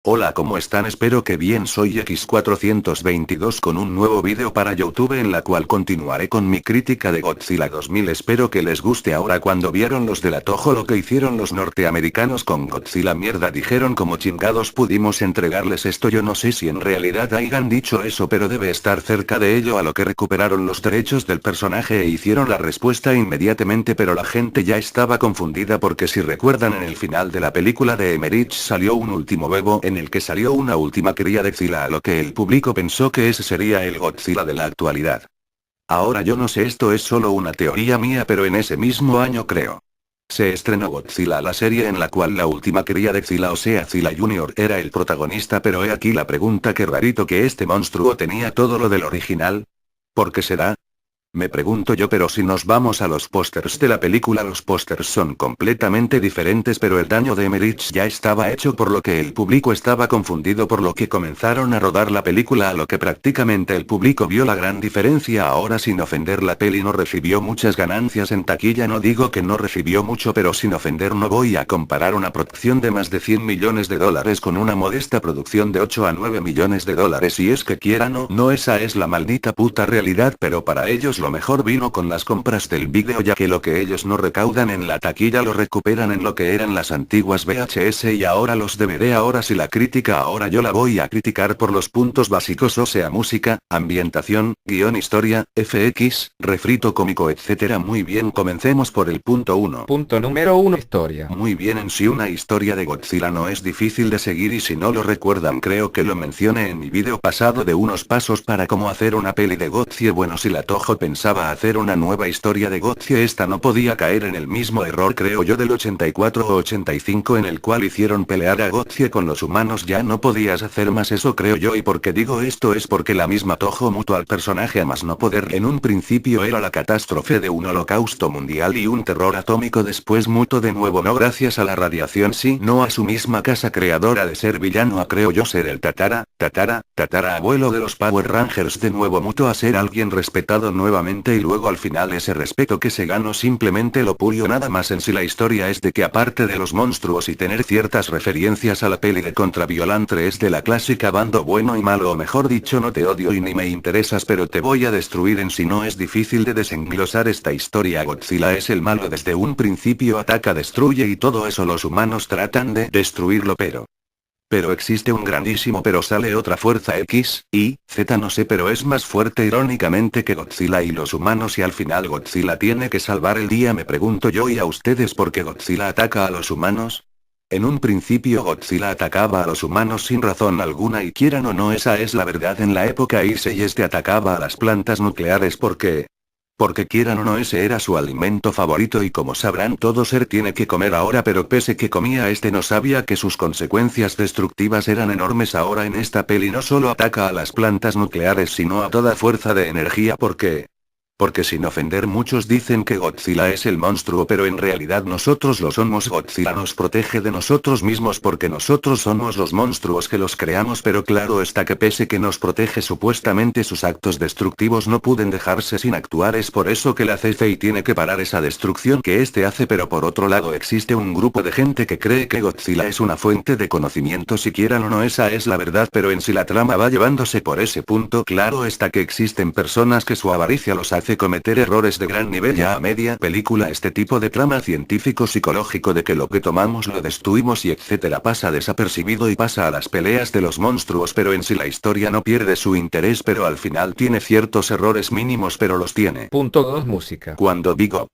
Hola, ¿cómo están? Espero que bien. Soy X422 con un nuevo vídeo para YouTube en la cual continuaré con mi crítica de Godzilla 2000. Espero que les guste. Ahora, cuando vieron los de la Toho lo que hicieron los norteamericanos con Godzilla, mierda, dijeron como chingados pudimos entregarles esto. Yo no sé si en realidad hayan dicho eso, pero debe estar cerca de ello, a lo que recuperaron los derechos del personaje e hicieron la respuesta inmediatamente, pero la gente ya estaba confundida porque si recuerdan, en el final de la película de Emmerich salió un último bebo en el que salió una última cría de Godzilla, a lo que el público pensó que ese sería el Godzilla de la actualidad. Ahora yo no sé, esto es solo una teoría mía, pero en ese mismo año creo, se estrenó Godzilla, la serie en la cual la última cría de Godzilla, o sea Godzilla Jr., era el protagonista. Pero he aquí la pregunta: qué rarito que este monstruo tenía todo lo del original. ¿Por qué será? Me pregunto yo. Pero si nos vamos a los pósters de la película, los pósters son completamente diferentes, pero el daño de Emmerich ya estaba hecho, por lo que el público estaba confundido, por lo que comenzaron a rodar la película, a lo que prácticamente el público vio la gran diferencia. Ahora, sin ofender, la peli no recibió muchas ganancias en taquilla. No digo que no recibió mucho, pero sin ofender, no voy a comparar una producción de más de 100 millones de dólares con una modesta producción de 8 a 9 millones de dólares. Y es que quieran o no, esa es la maldita puta realidad. Pero para ellos lo mejor vino con las compras del vídeo, ya que lo que ellos no recaudan en la taquilla lo recuperan en lo que eran las antiguas VHS y ahora los DVD. Ahora sí, la crítica, ahora yo la voy a criticar por los puntos básicos, o sea música, ambientación, guión, historia, FX, refrito cómico, etcétera. Muy bien, comencemos por el punto 1. Punto número 1. Historia. Muy bien, en sí una historia de Godzilla no es difícil de seguir, y si no lo recuerdan creo que lo mencioné en mi vídeo pasado de unos pasos para cómo hacer una peli de Godzilla. Bueno, si la Toho pensaba hacer una nueva historia de Godzilla, esta no podía caer en el mismo error, creo yo, del 84 o 85, en el cual hicieron pelear a Godzilla con los humanos. Ya no podías hacer más eso, creo yo. Y porque digo esto es porque la misma Toho mutó al personaje a más no poder. En un principio era la catástrofe de un holocausto mundial y un terror atómico, después mutó de nuevo, no gracias a la radiación, sino a su misma casa creadora de ser villano, a creo yo ser el tatara abuelo de los Power Rangers. De nuevo mutó a ser alguien respetado nuevamente, y luego al final ese respeto que se ganó simplemente lo pulió nada más. En sí la historia es de que, aparte de los monstruos y tener ciertas referencias a la peli de Contra Violante, es de la clásica bando bueno y malo, o mejor dicho, no te odio y ni me interesas, pero te voy a destruir. En sí no es difícil de desenglosar esta historia. Godzilla es el malo desde un principio, ataca, destruye y todo eso. Los humanos tratan de destruirlo, pero existe un grandísimo pero. Sale otra fuerza X, Y, Z, no sé, pero es más fuerte irónicamente que Godzilla y los humanos, y al final Godzilla tiene que salvar el día. Me pregunto yo y a ustedes, ¿por qué Godzilla ataca a los humanos? En un principio Godzilla atacaba a los humanos sin razón alguna, y quieran o no esa es la verdad. En la época Heisei este atacaba a las plantas nucleares porque quieran o no ese era su alimento favorito, y como sabrán todo ser tiene que comer ahora, pero pese que comía este no sabía que sus consecuencias destructivas eran enormes. Ahora en esta peli no solo ataca a las plantas nucleares sino a toda fuerza de energía. Porque sin ofender, muchos dicen que Godzilla es el monstruo, pero en realidad nosotros lo somos. Godzilla nos protege de nosotros mismos porque nosotros somos los monstruos que los creamos, pero claro está que pese que nos protege supuestamente, sus actos destructivos no pueden dejarse sin actuar. Es por eso que la CFI tiene que parar esa destrucción que este hace. Pero por otro lado existe un grupo de gente que cree que Godzilla es una fuente de conocimiento, si quieran o no esa es la verdad, pero en sí la trama va llevándose por ese punto. Claro está que existen personas que su avaricia los hace cometer errores de gran nivel. Ya a media película este tipo de trama científico-psicológico de que lo que tomamos lo destruimos y etcétera pasa desapercibido y pasa a las peleas de los monstruos, pero en sí la historia no pierde su interés, pero al final tiene ciertos errores mínimos, pero los tiene. Punto 2. Música. Cuando digo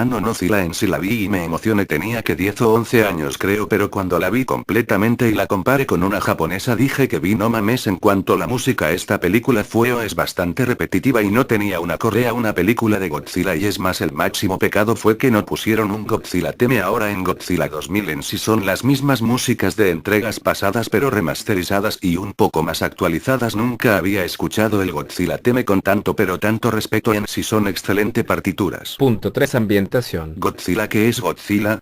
no, Godzilla en sí la vi y me emocioné, tenía que 10 o 11 años creo, pero cuando la vi completamente y la comparé con una japonesa dije que vi no mames. En cuanto a la música, esta película fue o es bastante repetitiva y no tenía una correa una película de Godzilla, y es más, el máximo pecado fue que no pusieron un Godzilla Theme. Ahora en Godzilla 2000 en sí son las mismas músicas de entregas pasadas pero remasterizadas y un poco más actualizadas. Nunca había escuchado el Godzilla Theme con tanto pero tanto respeto, en sí son excelente partituras. Punto 3. Ambientación. Godzilla, ¿qué es Godzilla?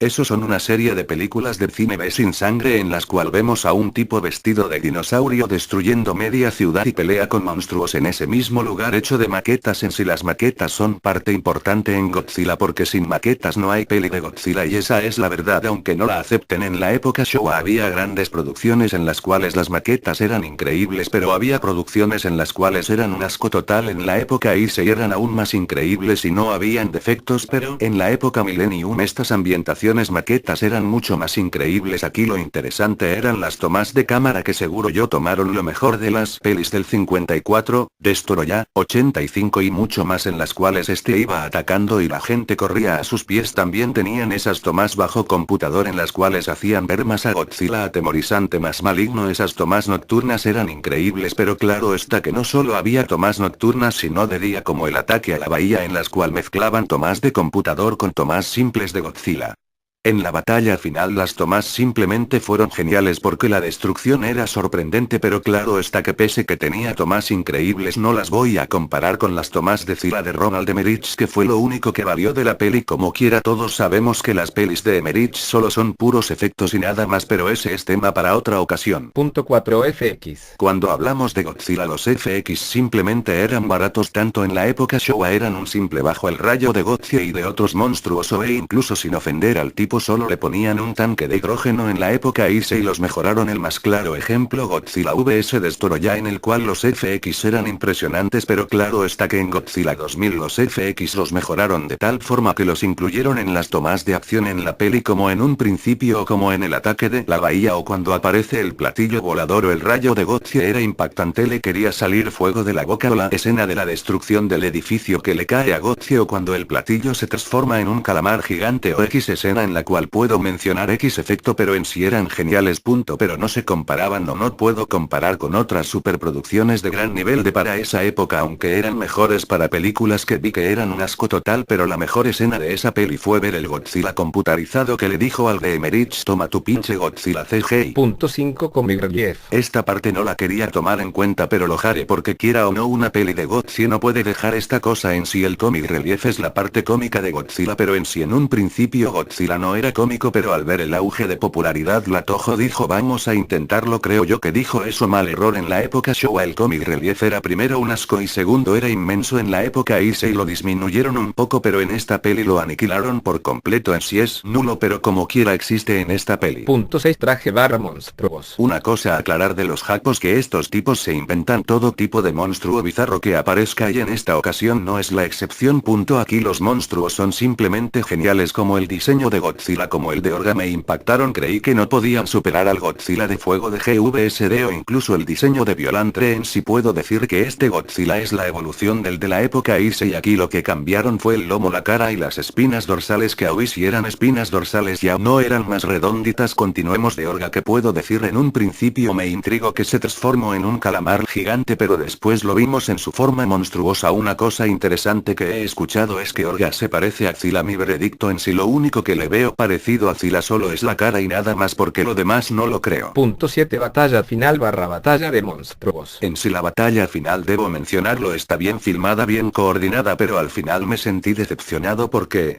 Esos son una serie de películas de cine B sin sangre en las cual vemos a un tipo vestido de dinosaurio destruyendo media ciudad y pelea con monstruos en ese mismo lugar hecho de maquetas. En sí las maquetas son parte importante en Godzilla porque sin maquetas no hay peli de Godzilla y esa es la verdad aunque no la acepten. En la época Showa había grandes producciones en las cuales las maquetas eran increíbles pero había producciones en las cuales eran un asco total. En la época Heisei eran aún más increíbles y no habían defectos pero en la época Millennium estas ambientaciones maquetas eran mucho más increíbles. Aquí lo interesante eran las tomas de cámara que seguro yo tomaron lo mejor de las pelis del 54, Destoroyah, 85 y mucho más en las cuales iba atacando y la gente corría a sus pies. También tenían esas tomas bajo computador en las cuales hacían ver más a Godzilla atemorizante más maligno. Esas tomas nocturnas eran increíbles pero claro está que no solo había tomas nocturnas sino de día como el ataque a la bahía en las cual mezclaban tomas de computador con tomas simples de Godzilla. En la batalla final las tomas simplemente fueron geniales porque la destrucción era sorprendente pero claro está que pese que tenía tomas increíbles no las voy a comparar con las tomas de Zilla de Ronald Emmerich que fue lo único que valió de la peli. Como quiera todos sabemos que las pelis de Emmerich solo son puros efectos y nada más pero ese es tema para otra ocasión. Punto 4 FX. Cuando hablamos de Godzilla los FX simplemente eran baratos tanto en la época Showa eran un simple bajo el rayo de Godzilla y de otros monstruos o incluso sin ofender al tipo solo le ponían un tanque de hidrógeno. En la época Heisei los mejoraron. El más claro ejemplo Godzilla vs Destoroyah en el cual los FX eran impresionantes pero claro está que en Godzilla 2000 los FX los mejoraron de tal forma que los incluyeron en las tomas de acción en la peli como en un principio o como en el ataque de la bahía o cuando aparece el platillo volador o el rayo de Godzilla era impactante, le quería salir fuego de la boca o la escena de la destrucción del edificio que le cae a Godzilla o cuando el platillo se transforma en un calamar gigante o X escena en la cual puedo mencionar X efecto pero en sí eran geniales. Pero no se comparaban o no puedo comparar con otras superproducciones de gran nivel de para esa época aunque eran mejores para películas que vi que eran un asco total pero la mejor escena de esa peli fue ver el Godzilla computarizado que le dijo al de Emmerich toma tu pinche Godzilla CGI. Punto 5 Comic Relief. Esta parte no la quería tomar en cuenta pero lo haré porque quiera o no una peli de Godzilla no puede dejar esta cosa en sí. El comic relief es la parte cómica de Godzilla pero en sí en un principio Godzilla no era cómico pero al ver el auge de popularidad la Toho dijo vamos a intentarlo. Creo yo que dijo eso mal. Error. En la época Showa el comic relief era primero un asco y segundo era inmenso. En la época Heisei lo disminuyeron un poco pero en esta peli lo aniquilaron por completo. En sí es nulo pero como quiera existe en esta peli. Punto 6 Traje barra monstruos. Una cosa a aclarar de los japos que estos tipos se inventan todo tipo de monstruo bizarro que aparezca y en esta ocasión no es la excepción. Aquí los monstruos son simplemente geniales como el diseño de Godzilla como el de Orga me impactaron. Creí que no podían superar al Godzilla de fuego de GVSD o incluso el diseño de Violantre en sí. Puedo decir que este Godzilla es la evolución del de la época Heisei. Aquí lo que cambiaron fue el lomo, la cara y las espinas dorsales que hoy si eran espinas dorsales ya no eran más redonditas. Continuemos de Orga que puedo decir en un principio me intrigó que se transformó en un calamar gigante pero después lo vimos en su forma monstruosa. Una cosa interesante que he escuchado es que Orga se parece a Zilla. Mi veredicto en sí lo único que le veo parecido a Zilla solo es la cara y nada más porque lo demás no lo creo. Punto 7 Batalla final barra batalla de monstruos. En sí la batalla final debo mencionarlo está bien filmada bien coordinada pero al final me sentí decepcionado porque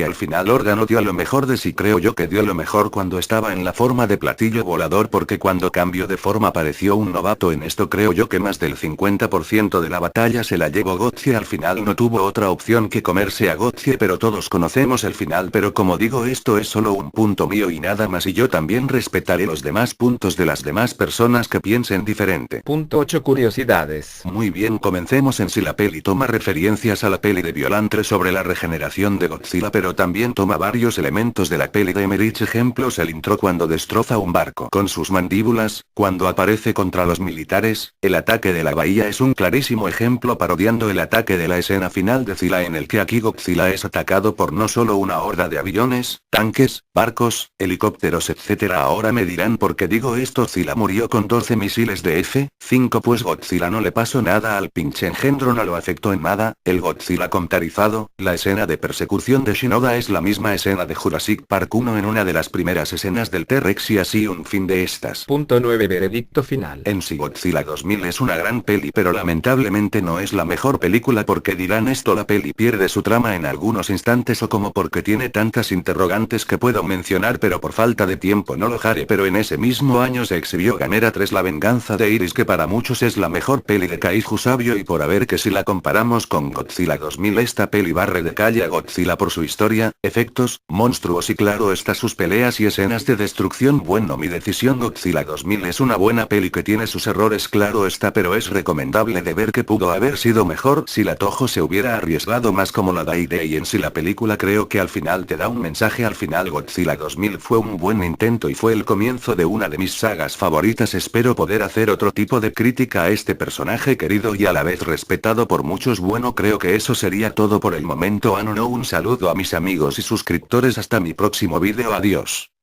al final Orga no dio lo mejor de sí. Creo yo que dio lo mejor cuando estaba en la forma de platillo volador porque cuando cambió de forma pareció un novato en esto. Creo yo que más del 50% de la batalla se la llevó Godzilla. Al final no tuvo otra opción que comerse a Godzilla pero todos conocemos el final pero como digo esto es solo un punto mío y nada más y yo también respetaré los demás puntos de las demás personas que piensen diferente. Punto 8 Curiosidades. Muy bien comencemos en sí la peli toma referencias a la peli de Violantre sobre la regeneración de Godzilla pero también toma varios elementos de la peli de Emmerich. Ejemplos el intro cuando destroza un barco con sus mandíbulas, cuando aparece contra los militares, el ataque de la bahía es un clarísimo ejemplo parodiando el ataque de la escena final de Zilla en el que aquí Godzilla es atacado por no solo una horda de aviones, tanques, barcos, helicópteros etc. Ahora me dirán por qué digo esto. Zilla murió con 12 misiles de F-5 pues Godzilla no le pasó nada al pinche engendro no lo afectó en nada. El Godzilla computarizado, la escena de persecución de Shinoda es la misma escena de Jurassic Park 1 en una de las primeras escenas del T-Rex y así un fin de estas. Punto 9. Veredicto final. En sí Godzilla 2000 es una gran peli pero lamentablemente no es la mejor película porque dirán esto la peli pierde su trama en algunos instantes o como porque tiene tantas interrogantes que puedo mencionar pero por falta de tiempo no lo haré pero en ese mismo año se exhibió Gamera 3 La venganza de Iris que para muchos es la mejor peli de Kaiju sabio y por haber que si la comparamos con Godzilla 2000 esta peli barre de calle a Godzilla por su historia, efectos, monstruos y claro está sus peleas y escenas de destrucción. Bueno, mi decisión Godzilla 2000 es una buena peli que tiene sus errores claro está pero es recomendable de ver que pudo haber sido mejor si la Toho se hubiera arriesgado más como la Day y en sí la película creo que al final te da un mensaje al final Godzilla 2000 fue un buen intento y fue el comienzo de una de mis sagas favoritas espero poder hacer otro tipo de crítica a este personaje querido y a la vez respetado por muchos bueno creo que eso sería todo por el momento no un saludo a mis amigos y suscriptores hasta mi próximo vídeo adiós.